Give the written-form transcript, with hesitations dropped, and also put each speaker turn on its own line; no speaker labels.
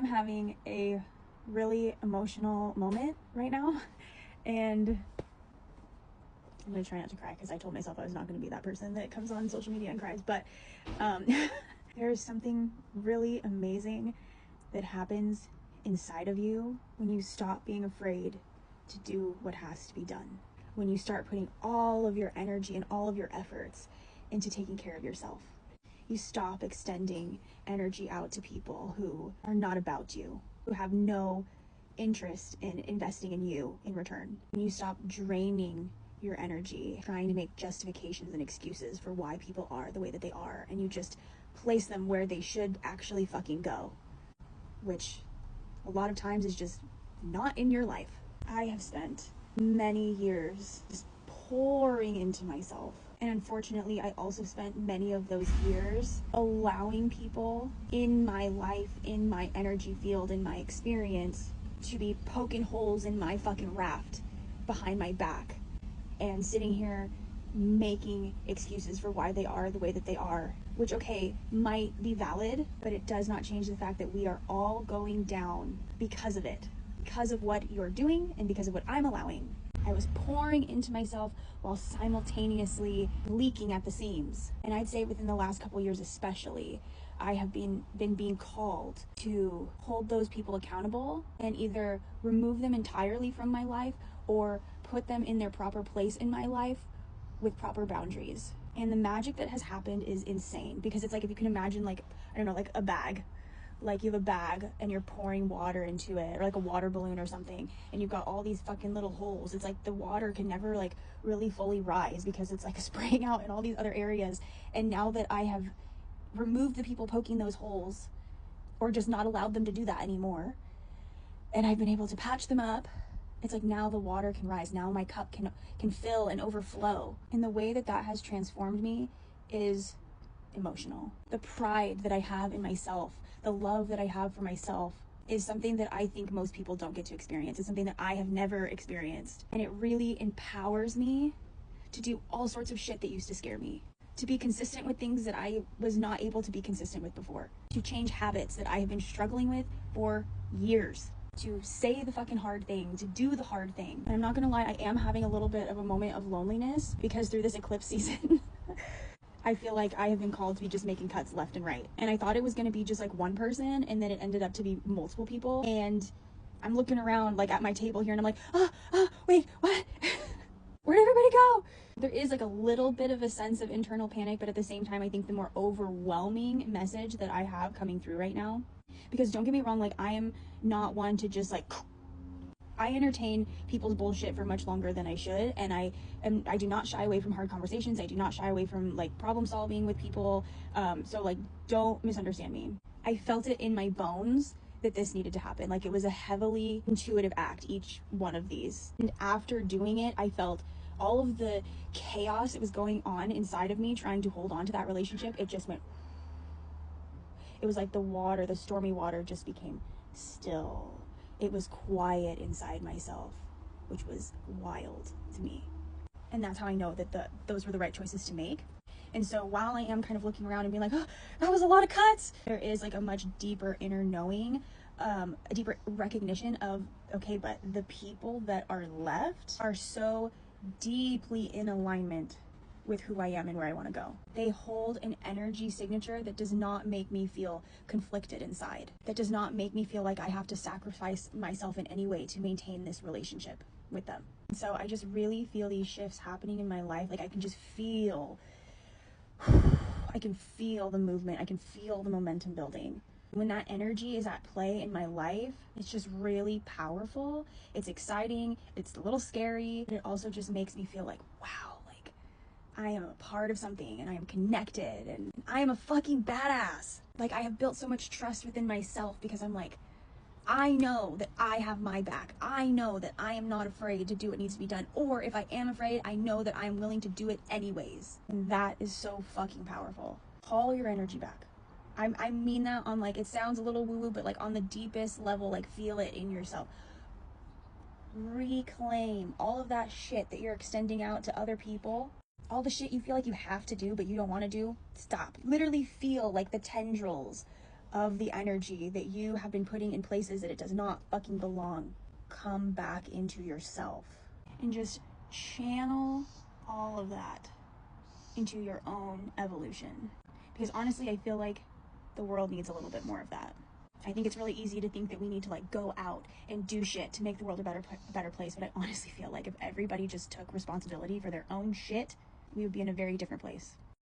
am having a really emotional moment right now, and I'm gonna try not to cry because I told myself I was not gonna be that person that comes on social media and cries, but there's something really amazing that happens inside of you when you stop being afraid to do what has to be done. When you start putting all of your energy and all of your efforts into taking care of yourself. You stop extending energy out to people who are not about you, who have no interest in investing in you in return. When you stop draining your energy, trying to make justifications and excuses for why people are the way that they are, and you just place them where they should actually fucking go, which a lot of times is just not in your life. I have spent many years just pouring into myself. And unfortunately, I also spent many of those years allowing people in my life, in my energy field, in my experience, to be poking holes in my fucking raft behind my back and sitting here making excuses for why they are the way that they are, which, okay, might be valid, but it does not change the fact that we are all going down because of it, because of what you're doing and because of what I'm allowing. I was pouring into myself while simultaneously leaking at the seams. And I'd say within the last couple years especially, I have been being called to hold those people accountable and either remove them entirely from my life or put them in their proper place in my life with proper boundaries. And the magic that has happened is insane, because it's like, if you can imagine, like, I don't know, like a bag. Like you have a bag and you're pouring water into it, or like a water balloon or something, and you've got all these fucking little holes. It's like the water can never like really fully rise because it's like spraying out in all these other areas. And now that I have removed the people poking those holes, or just not allowed them to do that anymore, and I've been able to patch them up, it's like now the water can rise. Now my cup can fill and overflow. And the way that that has transformed me is emotional. The pride that I have in myself, the love that I have for myself, is something that I think most people don't get to experience. It's something that I have never experienced. And it really empowers me to do all sorts of shit that used to scare me. To be consistent with things that I was not able to be consistent with before. To change habits that I have been struggling with for years. To say the fucking hard thing, to do the hard thing. And I'm not gonna lie, I am having a little bit of a moment of loneliness, because through this eclipse season, I feel like I have been called to be just making cuts left and right. And I thought it was going to be just like one person, and then it ended up to be multiple people. And I'm looking around like at my table here, and I'm like, wait, what? Where'd everybody go? There is like a little bit of a sense of internal panic, but at the same time, I think the more overwhelming message that I have coming through right now, because don't get me wrong, like I am not one to just like, I entertain people's bullshit for much longer than I should, and I do not shy away from hard conversations. I do not shy away from like problem solving with people. So like, don't misunderstand me. I felt it in my bones that this needed to happen. Like, it was a heavily intuitive act, each one of these. And after doing it, I felt all of the chaos that was going on inside of me trying to hold on to that relationship. It just went, it was like the water, the stormy water just became still. It was quiet inside myself, which was wild to me. And that's how I know that those were the right choices to make. And so while I am kind of looking around and being like, oh, that was a lot of cuts, there is like a much deeper inner knowing, a deeper recognition of, okay, but the people that are left are so deeply in alignment with who I am and where I want to go. They hold an energy signature that does not make me feel conflicted inside, that does not make me feel like I have to sacrifice myself in any way to maintain this relationship with them. And so I just really feel these shifts happening in my life. Like I can just feel, I can feel the movement. I can feel the momentum building. When that energy is at play in my life, it's just really powerful. It's exciting. It's a little scary. But it also just makes me feel like, wow, like I am a part of something, and I am connected, and I am a fucking badass. Like, I have built so much trust within myself because I'm like, I know that I have my back. I know that I am not afraid to do what needs to be done. Or if I am afraid, I know that I'm willing to do it anyways. And that is so fucking powerful. Call your energy back. I mean that on, like, it sounds a little woo-woo, but like on the deepest level, like feel it in yourself. Reclaim all of that shit that you're extending out to other people. All the shit you feel like you have to do but you don't want to do. Stop. Literally feel like the tendrils of the energy that you have been putting in places that it does not fucking belong come back into yourself, and just channel all of that into your own evolution. Because honestly, I feel like the world needs a little bit more of that. I think it's really easy to think that we need to like go out and do shit to make the world a better place, but I honestly feel like if everybody just took responsibility for their own shit, we would be in a very different place.